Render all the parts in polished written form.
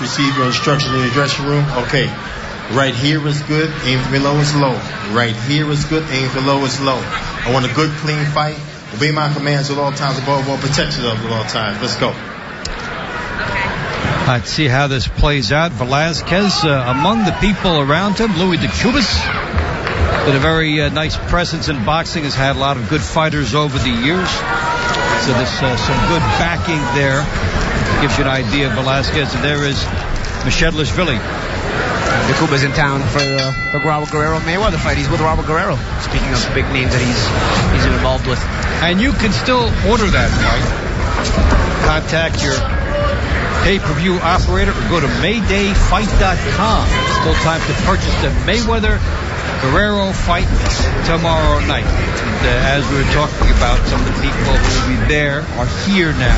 receive your instruction in your dressing room. Okay, right here is good, aim for low is low. Right here is good, aim for low is low. I want a good, clean fight. Obey my commands at all times, above all, protect yourself at all times. Let's go. Let's see how this plays out. Velasquez, among the people around him, Louis de Cubas, with a very nice presence in boxing, has had a lot of good fighters over the years. So there's some good backing there. Gives you an idea of Velasquez. And there is Mtchedlishvili. De Cubas in town for the Robert Guerrero Mayweather fight. He's with Robert Guerrero. Speaking of big names that he's involved with. And you can still order that fight. Contact your pay-per-view operator or go to MaydayFight.com. Still time to purchase the Mayweather Guerrero fight tomorrow night. And as we were talking about, some of the people who will be there are here now.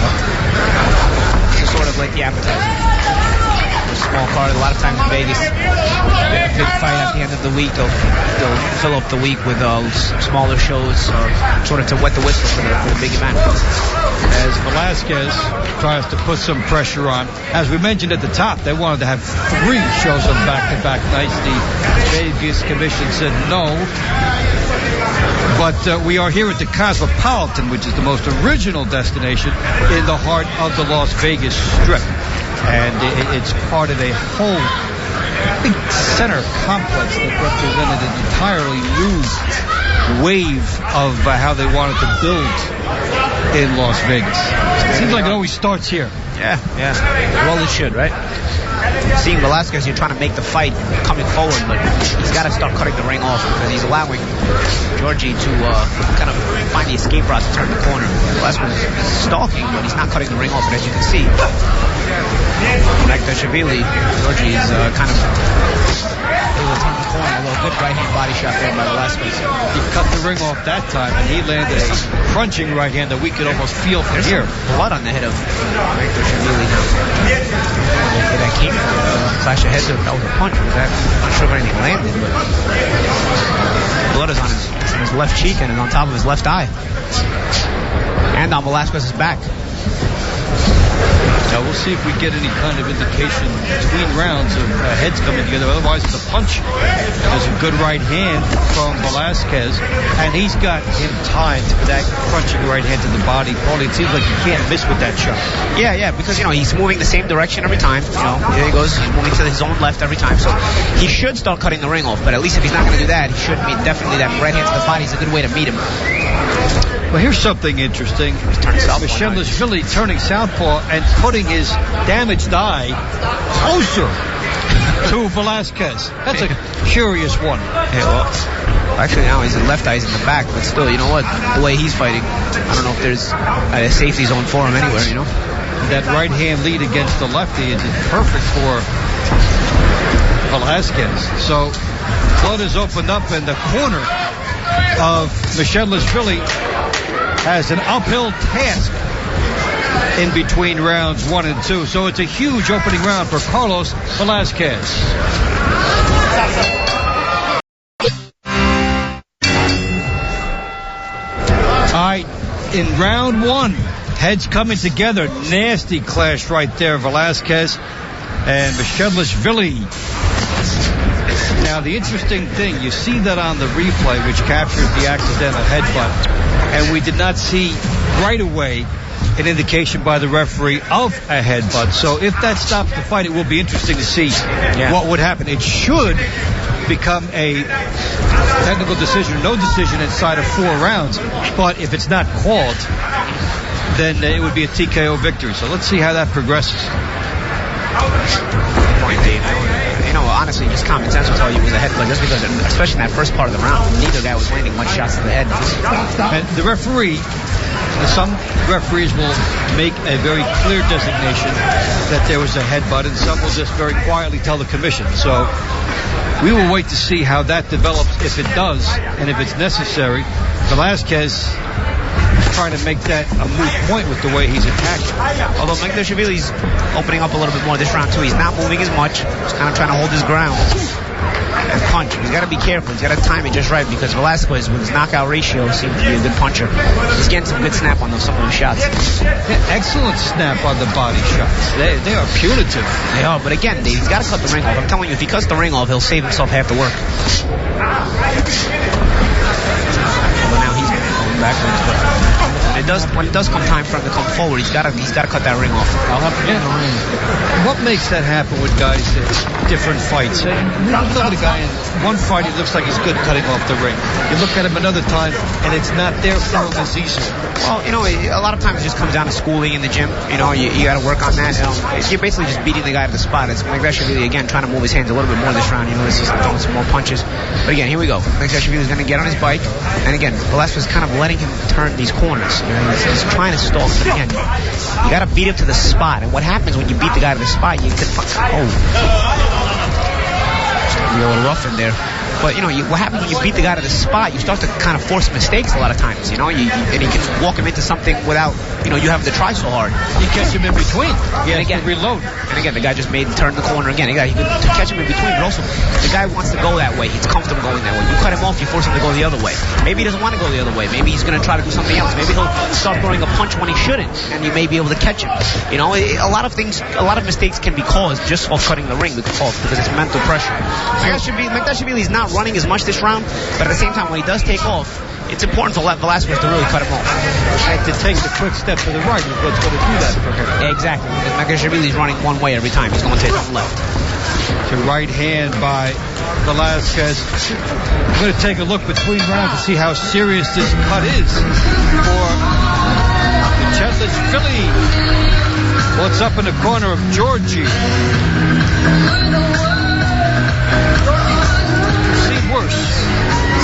It's sort of like the appetizer. A small part. A lot of times in Vegas, a big fight at the end of the week, they'll fill up the week with smaller shows, sort of to wet the whistle for the big event. As Velasquez tries to put some pressure on, as we mentioned at the top, they wanted to have 3 shows on back-to-back nights. The Vegas Commission said no. But we are here at the Cosmopolitan, which is the most original destination in the heart of the Las Vegas Strip. And it's part of a whole big center complex that represented an entirely new wave of how they wanted to build in Las Vegas. It seems like it always starts here. Yeah. Well, it should, right? Seeing Velasquez, you're trying to make the fight coming forward, but he's got to start cutting the ring off because he's allowing Giorgi to kind of find the escape route to turn the corner. Velasquez is stalking, but he's not cutting the ring off, and as you can see, Mtchedlishvili, Giorgi is kind of able to turn the corner. A little good right-hand body shot there by Velasquez. He cut the ring off that time, and he landed a crunching right hand that we could almost feel from here. Blood on the head of Mtchedlishvili now. That came clash of heads. That was a punch. I'm not sure if anything landed, but blood is on his left cheek and is on top of his left eye. And on Velasquez's back. Now we'll see if we get any kind of indication between rounds of heads coming together. Otherwise, it's a punch. There's a good right hand from Velasquez, and he's got him timed for that crunching right hand to the body. Paulie, it seems like you can't miss with that shot. Yeah, because he's moving the same direction every time. Here he goes. He's moving to his own left every time. So he should start cutting the ring off. But at least if he's not going to do that, he should meet definitely that right hand to the body is a good way to meet him. Well, here's something interesting. Mtchedlishvili turning southpaw and putting his damaged eye closer to Velasquez. That's a curious one. Yeah, well, actually now his left eye's in the back, but still, you know what? The way he's fighting, I don't know if there's a safety zone for him anywhere, That right hand lead against the lefty is perfect for Velasquez. So blood is opened up in the corner of Mtchedlishvili. Has an uphill task in between rounds 1 and 2. So it's a huge opening round for Carlos Velasquez. All right, in round 1, heads coming together. Nasty clash right there, Velasquez and Mtchedlishvili. Now, the interesting thing, you see that on the replay, which captures the accidental headbutt, and we did not see right away an indication by the referee of a headbutt. So if that stops the fight, it will be interesting to see what would happen. It should become a technical decision, no decision inside of 4 rounds. But if it's not called, then it would be a TKO victory. So let's see how that progresses. Honestly, just common sense will tell you it was a headbutt, just because, especially in that first part of the round, neither guy was landing much shots to the head. And the referee, some referees will make a very clear designation that there was a headbutt, and some will just very quietly tell the commission. So we will wait to see how that develops, if it does, and if it's necessary. Velasquez trying to make that a moot point with the way he's attacking. Although Mtchedlishvili's opening up a little bit more this round too. He's not moving as much. He's kind of trying to hold his ground. and punch. He's got to be careful. He's got to time it just right because Velasquez, with his knockout ratio, seems to be a good puncher. He's getting some good snap on some of those shots. Excellent snap on the body shots. They are punitive. They are, but again, he's got to cut the ring off. I'm telling you, if he cuts the ring off, he'll save himself half the work. But now he's going backwards. But when it does come time for him to come forward, he's got to cut that ring off. I'll have to get the ring. What makes that happen with guys in different fights? You look at a guy in one fight, he looks like he's good cutting off the ring. You look at him another time, and it's not there for him as easily. Well, a lot of times it just comes down to schooling in the gym. You got to work on that. You're basically just beating the guy to the spot. It's Mtchedlishvili, again, trying to move his hands a little bit more this round. This is throwing some more punches. But again, here we go. Mtchedlishvili is going to get on his bike. And again, Velasquez is kind of letting him turn these corners. He's trying to stalk. But again, you got to beat him to the spot. And what happens when you beat the guy to the spot, you can... Oh. You're a little rough in there. But, what happens when you beat the guy to the spot, you start to kind of force mistakes a lot of times, and you can walk him into something without, you having to try so hard. You catch him in between. Yeah, and again, reload. And again, the guy just turn the corner again. You could catch him in between, but also the guy wants to go that way. He's comfortable going that way. You cut him off, you force him to go the other way. Maybe he doesn't want to go the other way. Maybe he's going to try to do something else. Maybe he'll start throwing a punch when he shouldn't, and you may be able to catch him. A lot of mistakes can be caused just off cutting the ring because it's mental pressure. Mtchedlishvili is not running as much this round, but at the same time, when he does take off, it's important to let Velasquez to really cut him off. And to take the quick step to the right is what's going to do that for him. Exactly. Mtchedlishvili is running one way every time. He's going to take the left. To right hand by Velasquez. I'm going to take a look between rounds to see how serious this cut is for Mtchedlishvili. What's up in the corner of Giorgi?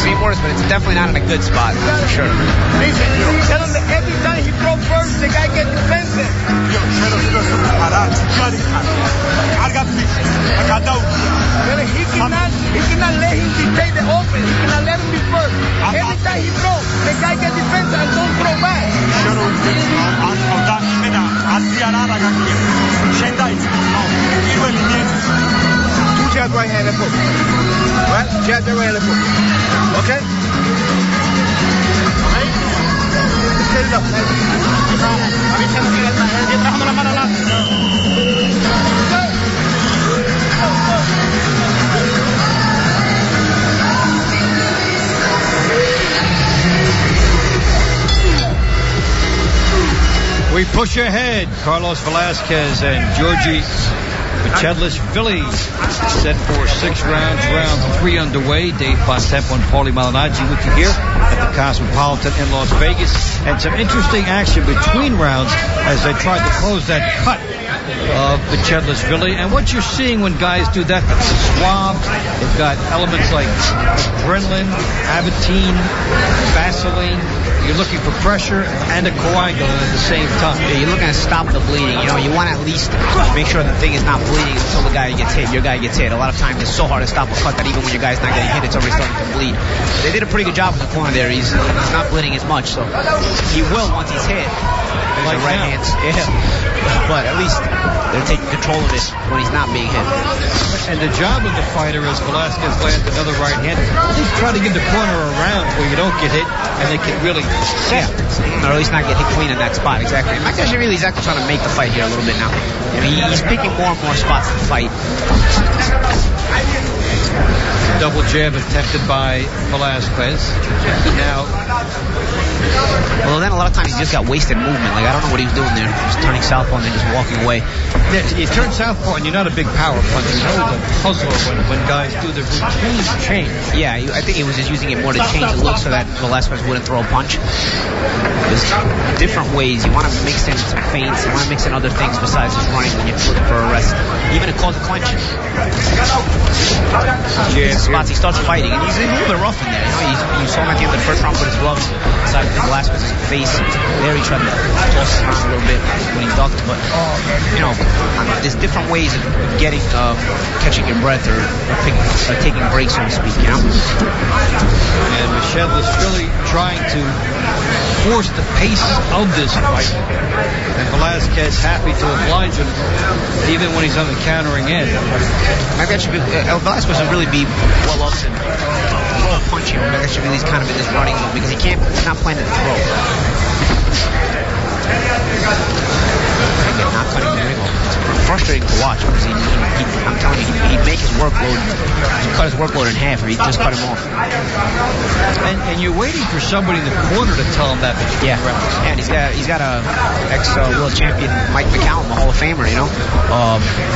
Seem worse, but it's definitely not in a good spot, for sure. Tell him that every time he throw first, the guy gets defensive. He cannot let him dictate the offense. He cannot let him be first. Every time he throws, the guy gets defensive and don't throw back. Jab right hand and hook. Right? Jab that right hand and hook. Okay? Set it up. We push ahead. Carlos Velasquez and Giorgi Mtchedlishvili set for 6 rounds. Round 3 underway. Dave Bontempo and Paulie Malignaggi with you here at the Cosmopolitan in Las Vegas. And some interesting action between rounds as they tried to close that cut of Mtchedlishvili. And what you're seeing when guys do that, the swabs, they've got elements like adrenaline, Avitine, Vaseline. You're looking for pressure and a coagulant at the same time. Yeah, you're looking to stop the bleeding. You want to at least make sure the thing is not bleeding until the guy gets hit. Your guy gets hit. A lot of times it's so hard to stop a cut that even when your guy's not getting hit, it's already starting to bleed. They did a pretty good job in the corner there. He's not bleeding as much, so he will once he's hit. Like right hands. Yeah. But at least they're taking control of it when he's not being hit. And the job of the fighter is Velasquez lands another right hand. He's trying to get the corner around where you don't get hit and they can really set. Or at least not get hit clean in that spot. Exactly. And Mtchedlishvili is actually trying to make the fight here a little bit now. He's picking more and more spots to fight. Double jab attempted by Velasquez. Now, well, then a lot of times he just got wasted movement. I don't know what he was doing there. Just turning southpaw and then just walking away. Yeah, you turn southpaw and you're not a big power puncher. It's always a puzzler when guys do the routine change. Yeah, I think he was just using it more to change the look so that Velasquez wouldn't throw a punch. There's different ways. You want to mix in some feints. You want to mix in other things besides just running when you're looking for a rest. Even to cause a clinch. Yeah, spots he starts fighting, and he's a little bit rough in there. You saw him at the end of the first round put his gloves inside of Velasquez's face. There he tried to toss him around a little bit when he ducked, but there's different ways of getting catching your breath or taking breaks, so to speak. And Mtchedlishvili trying to force the pace of this fight, and Velasquez happy to oblige him even when he's on the count countering in. Maybe that should be, Velasquez would really be well up and throw a punch here. Maybe that should be he's kind of in this running mode because he's not planning to throw. Again, not cutting the ring off. It's frustrating to watch because I'm telling you, he'd make his workload, he'd cut his workload in half, or he'd just cut him off. And you're waiting for somebody in the corner to tell him that. Yeah, and he's got a ex-world champion, Mike McCallum, a Hall of Famer, you know.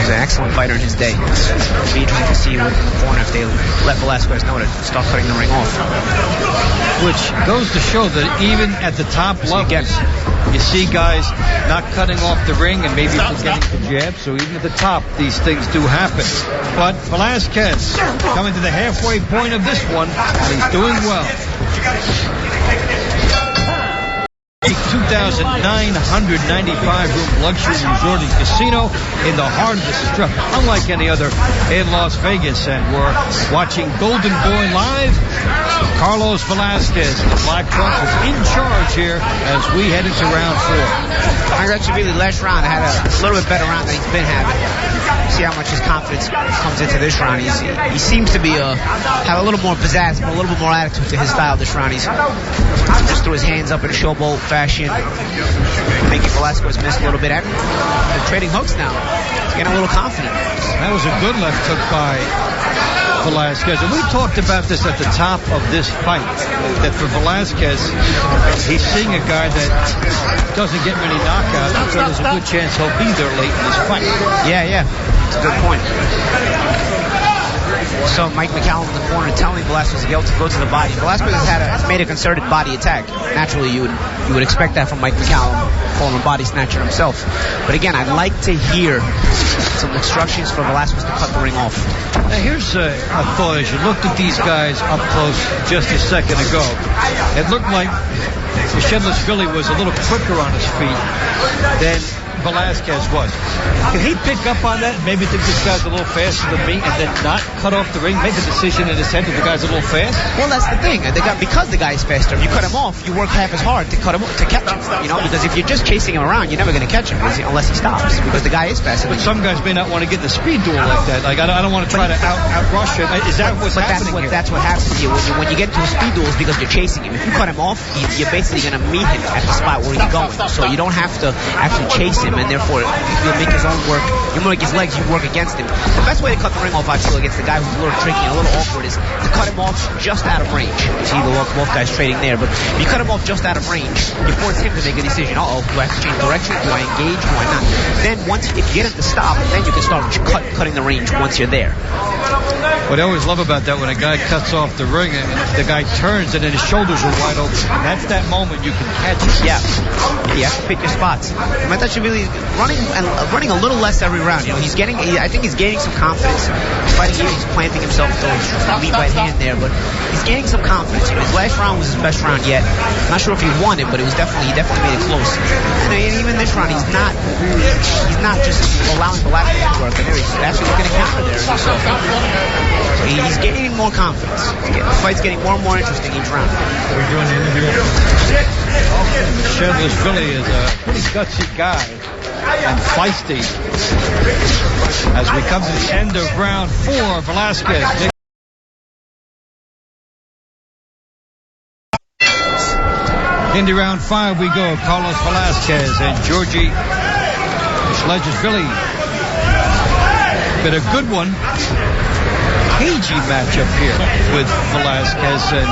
He's an excellent fighter in his day. It'll be interesting to see what in the corner if they let Velasquez know to start cutting the ring off. Which goes to show that even at the top levels, you see guys not cutting off the ring and maybe forgetting the jab. So even at the top, these things do happen. But Velasquez coming to the halfway point of this one, and he's doing well. 2,995-room luxury resort and casino in the heart of the Strip, unlike any other in Las Vegas. And we're watching Golden Boy live. Carlos Velasquez, the Black Trunks, is in charge here as we head into round 4. I think that should be the last round. I had a little bit better round than he's been having. See how much his confidence comes into this round. He seems to be have a little more pizzazz, a little bit more attitude to his style this round. He's just threw his hands up in a showboat fashion, making Velasquez miss a little bit. They're trading hooks now. He's getting a little confident. That was a good left hook by Velasquez. And we talked about this at the top of this fight, that for Velasquez, he's seeing a guy that doesn't get many knockouts, so there's a good chance he'll be there late in this fight. Yeah. It's a good point. So Mike McCallum in the corner telling Velasquez to go to the body. Velasquez has made a concerted body attack. Naturally, you would expect that from Mike McCallum, former body snatcher himself. But again, I'd like to hear some instructions for Velasquez to cut the ring off. Now here's a thought. As you looked at these guys up close just a second ago, it looked like Mtchedlishvili was a little quicker on his feet than Velasquez was. Can he pick up on that? Maybe think this guy's a little faster than me, and then not cut off the ring, make a decision in his head that the guy's a little fast? Well, that's the thing. Because the guy's faster, if you cut him off, you work half as hard to catch him. You know, because if you're just chasing him around, you're never going to catch him unless he stops, because the guy is faster. But some guys may not want to get in a speed duel like that. Like I don't want to try to outrush him. Is that what's happening here? That's what happens to you when you get into a speed duel, is because you're chasing him. If you cut him off, you're basically going to meet him at the spot where he's going. So you don't have to actually chase him, and therefore you'll make his own work. You'll make his legs, you work against him. The best way to cut the ring off, I feel, against the guy who's a little tricky and a little awkward is to cut him off just out of range. You see both guys trading there, but if you cut him off just out of range, you force him to make a decision. Do I have to change direction? Do I engage? Do I not? Then if you get him to stop, then you can start cutting the range once you're there. What I always love about that, when a guy cuts off the ring and the guy turns and then his shoulders are wide open, that's that moment you can catch him. Yeah, you have to pick your spots. Mtchedlishvili running a little less every round. You know, I think he's gaining some confidence. He's fighting here, he's planting himself to lead by hand there, but he's gaining some confidence. You know, his last round was his best round yet. I'm not sure if he won it, but he definitely made it close. And even this round, he's not just allowing Velasquez to work. And he's actually looking to counter there. So he's gaining more confidence. The fight's getting more and more interesting each round. We're doing the interview. Mtchedlishvili is a pretty gutsy guy and feisty. As we come to the end of round 4, Velasquez. Into round 5 we go. Carlos Velasquez and Giorgi Mtchedlishvili. Been a good one. Cagey matchup here with Velasquez, and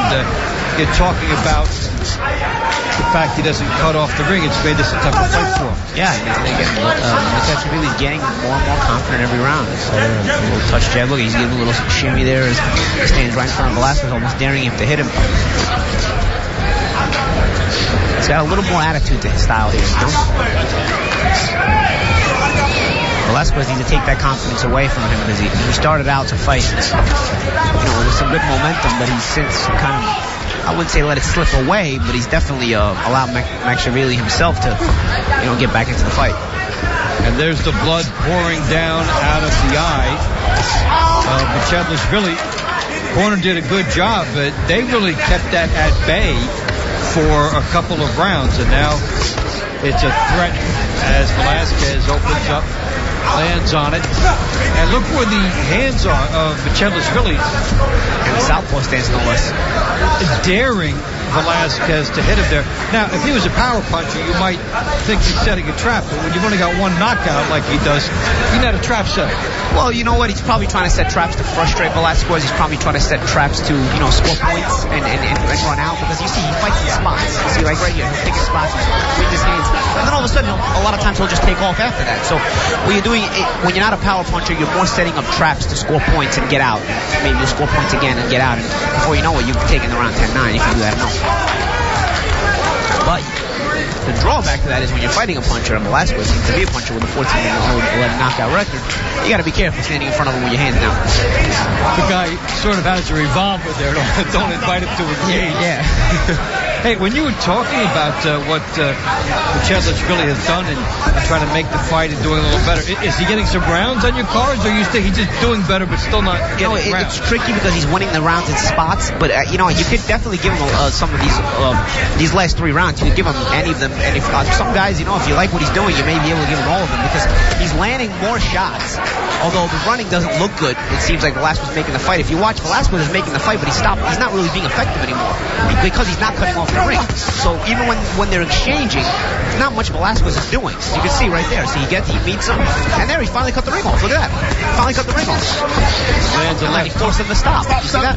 you're talking about the fact he doesn't cut off the ring. It's made this a tougher fight for him. Yeah, Mtchedlishvili is getting more and more confident every round. So a little touch jab. Look, he's getting a little shimmy there as he stands right in front of Velasquez, almost daring him to hit him. He's got a little more attitude to his style here, you know? Velasquez needs to take that confidence away from him, because he started out to fight, with some good momentum, but he's since kind of, I wouldn't say let it slip away, but he's definitely allowed Mtchedlishvili himself to, get back into the fight. And there's the blood pouring down out of the eye of Mtchedlishvili. Corner did a good job, but they really kept that at bay for a couple of rounds, and now it's a threat as Velasquez opens up lands on it. And look where the hands are of Mtchedlishvili. And the southpaw stance, no less. Daring Velasquez to hit him there. Now, if he was a power puncher, you might think he's setting a trap, but when you've only got one knockout like he does, he's not a trap setter. Well, you know what? He's probably trying to set traps to frustrate Velasquez. He's probably trying to set traps to, score points and run out, because you see, he fights in spots. You see, like right here, he'll pick his spots, win his hands, and then all of a sudden, a lot of times he'll just take off after that. So when you're doing it, when you're not a power puncher, you're more setting up traps to score points and get out. Maybe you'll score points again and get out, and before you know it, you've taken the round 10-9 if you do that enough. But the drawback to that is when you're fighting a puncher, and Velasquez seems to be a puncher with a 14-11 knockout record, you got to be careful standing in front of him with your hands down. The guy sort of has a revolver there. Don't invite him to a game. Yeah. Hey, when you were talking about what Mtchedlishvili has done and trying to make the fight and doing a little better, is he getting some rounds on your cards, or you think he's just doing better but still not getting rounds? It's tricky because he's winning the rounds in spots, but you could definitely give him some of these last 3 rounds. You could give him any of them, and if some guys, if you like what he's doing, you may be able to give him all of them, because he's landing more shots. Although the running doesn't look good, it seems like Velasquez is making the fight. If you watch, Velasquez is making the fight, but he's not really being effective anymore because he's not cutting off the ring. So even when they're exchanging, not much Velasquez is doing. You can see right there. So he meets him, and there he finally cut the ring off. Look at that. Finally cut the ring off. Lands a and then left. he forced him to stop. You see that?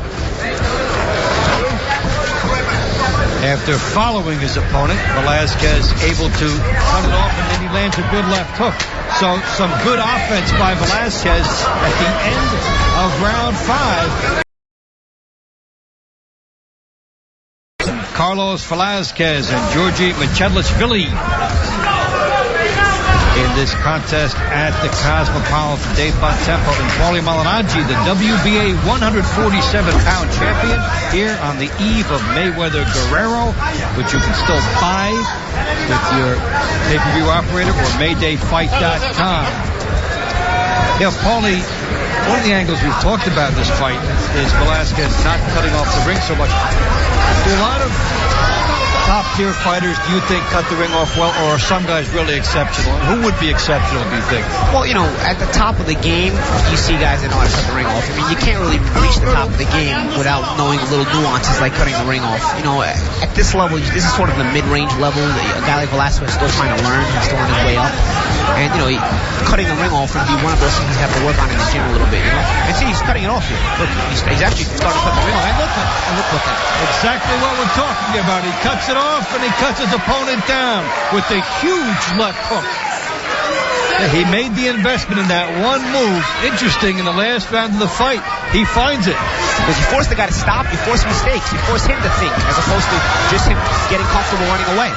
After following his opponent, Velasquez able to cut it off, and then he lands a good left hook. So some good offense by Velasquez at the end of round 5. Carlos Velasquez and Giorgi Mtchedlishvili in this contest at the Cosmopolitan de Bontempo in Paulie Malignaggi, the WBA 147-pound champion, here on the eve of Mayweather Guerrero, which you can still buy with your pay-per-view operator or MaydayFight.com. Yeah, Paulie, one of the angles we've talked about in this fight is Velasquez not cutting off the ring so much. Do a lot of top-tier fighters, do you think, cut the ring off well, or are some guys really exceptional? Who would be exceptional, do you think? Well, at the top of the game, you see guys that know how to cut the ring off. I mean, you can't really reach the top of the game without knowing little nuances like cutting the ring off. At this level, this is sort of the mid-range level. A guy like Velasquez is still trying to learn. He's still on his way up. And, cutting the ring off would be one of those things you have to work on in the gym a little bit, And see, he's cutting it off here. Look, he's actually starting to cut the ring off. And look what that. Exactly what we're talking about. He cuts it off, and he cuts his opponent down with a huge left hook. He made the investment in that one move. Interesting, in the last round of the fight, he finds it. Because you force the guy to stop, you force mistakes, you force him to think, as opposed to just him getting comfortable running away.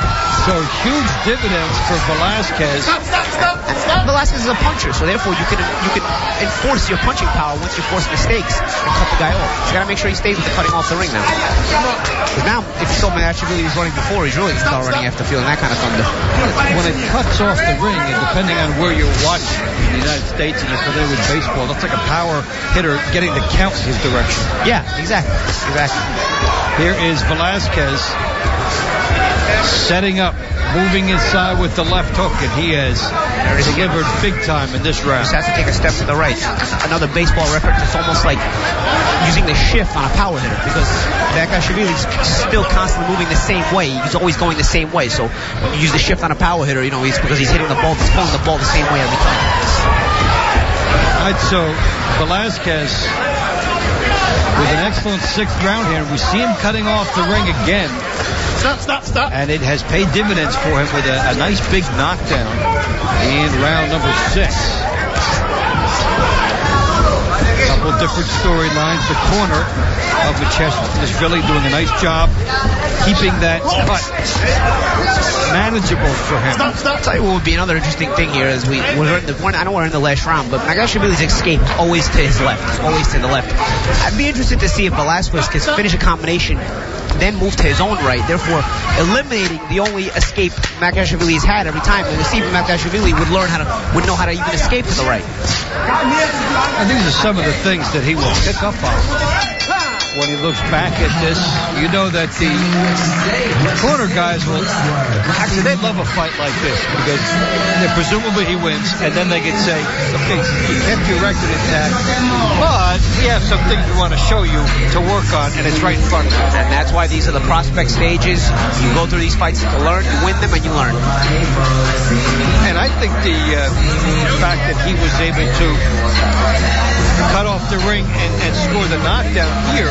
So huge dividends for Velasquez. And Velasquez is a puncher, so therefore you can enforce your punching power once you force mistakes and cut the guy off. You got to make sure he stays with the cutting off the ring now. Because now, if you told me that actually he was running before, he's really going to start running after feeling that kind of thunder. When it cuts off the ring, and depending on where you're watching in the United States and you're familiar with baseball, that's like a power hitter getting the count in his direction. Yeah, exactly. Here is Velasquez setting up, moving inside with the left hook, and he has delivered big time in this round. Just has to take a step to the right. Another baseball reference. It's almost like using the shift on a power hitter, because Velasquez is still constantly moving the same way. He's always going the same way. So when you use the shift on a power hitter, it's because he's hitting the ball, he's pulling the ball the same way every time. All right, so Velasquez with an excellent 6th round here. We see him cutting off the ring again. Stop. And it has paid dividends for him with a nice big knockdown in round number 6. A couple different storylines. The corner of Mtchedlishvili doing a nice job keeping that cut manageable for him. I'll tell you what would be another interesting thing here is I know we're in the last round, but Mtchedlishvili's escape is always to his left. It's always to the left. I'd be interested to see if Velasquez can finish a combination, then move to his own right, therefore eliminating the only escape Mtchedlishvili's had every time. And we see Mtchedlishvili would know how to even escape to the right. And these are some of the things that he will pick up on when he looks back at this, you know that the corner guys will actually, they love a fight like this because presumably he wins, and then they can say, okay, you kept your record intact, but we have some things we want to show you to work on, and it's right in front of you. And that's why these are the prospect stages. You go through these fights to learn, you win them, and you learn. And I think the fact that he was able to cut off the ring and score the knockdown here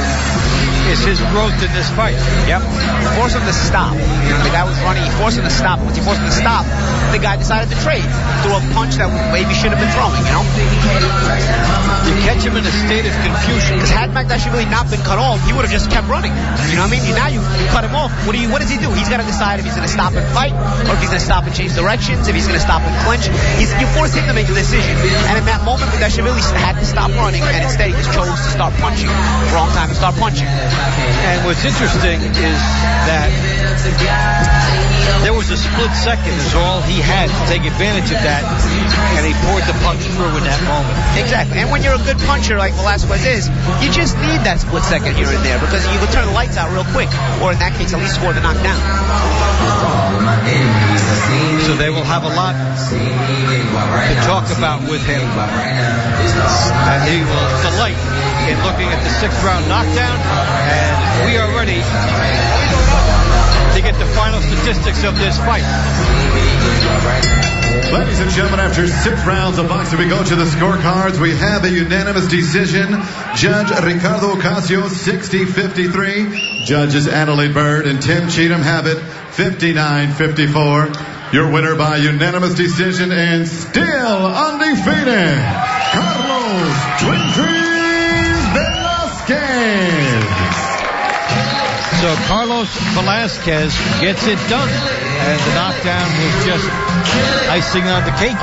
is his growth in this fight. Yep. Force him to stop. The guy was running, he forced him to stop. Once he forced him to stop, the guy decided to trade. Threw a punch that maybe should have been throwing, you know? To catch him in a state of confusion. Because had Mtchedlishvili not been cut off, he would have just kept running. You know what I mean? Now you cut him off. What does he do? He's got to decide if he's going to stop and fight, or if he's going to stop and change directions, if he's going to stop and clinch. You force him to make a decision. And in that moment, Mtchedlishvili had to stop running, and instead he just chose to start punching. Wrong time to start punching. And what's interesting is that there was a split second is all he had to take advantage of that, and he poured the punch through in that moment. Exactly. And when you're a good puncher like Velasquez is, you just need that split second here and there because you can turn the lights out real quick, or in that case, at least score the knockdown. So they will have a lot to talk about with him, and he will delight in looking at the 6th round knockdown, and we are ready to get the final statistics of this fight. Ladies and gentlemen, after 6 rounds of boxing, we go to the scorecards. We have a unanimous decision. Judge Ricardo Ocasio, 60-53. Judges Adelaide Bird and Tim Cheatham have it, 59-54. Your winner by unanimous decision and still undefeated, Carlos Velasquez. So Carlos Velasquez gets it done, and the knockdown was just icing on the cake.